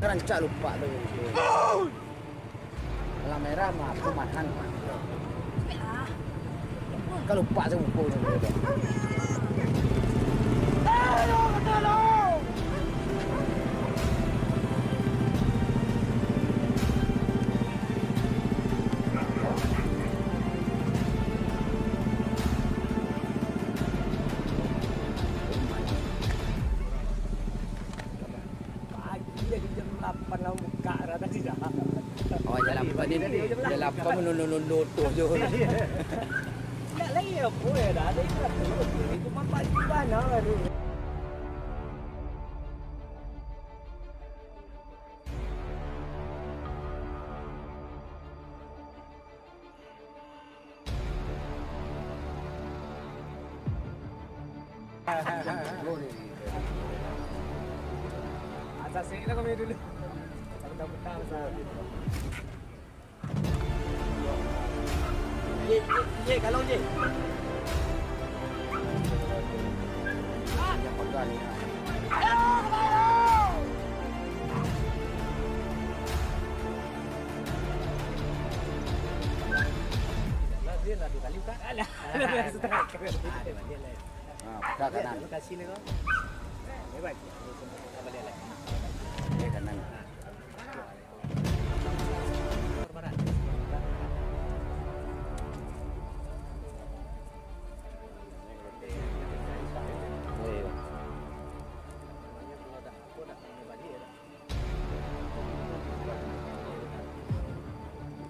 Rancak lupa tu. Malam merah mah pemain. Kalau lupa saya ukur tu. Tolong! Jadi jam 8 lah buka dah tadi dah. Oh, jam 8 ni tadi. Jam 8 menunduk tu je. Tak lagi apa ya dah. Ada ikat tu. Itu mampak di mana tu. Atas sini lah kami dulu. Bentar-bentar besar. Ye, kalong je. Yang pegang ni. Dia dah 2 kali buka. Alah. Setengah. Dia lain. Buka kanan. Terima kasih ni kau. Baik. Apa dia lain? Dia kanan. Barat.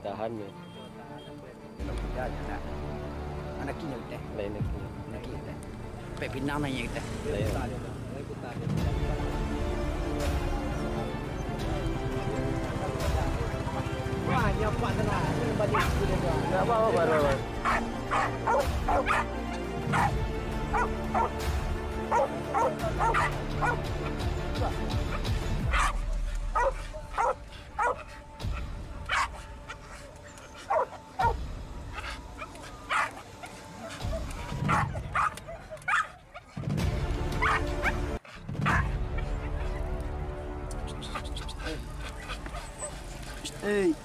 Tahan ya. Ya, tak. Anak kinya kita. Lain lagi. Anak kinya kita. Pek pinang nanya kita. Lain. Wah, nyapak tenang. Ini balik dia tu. Enggak apa-apa baru. Hey.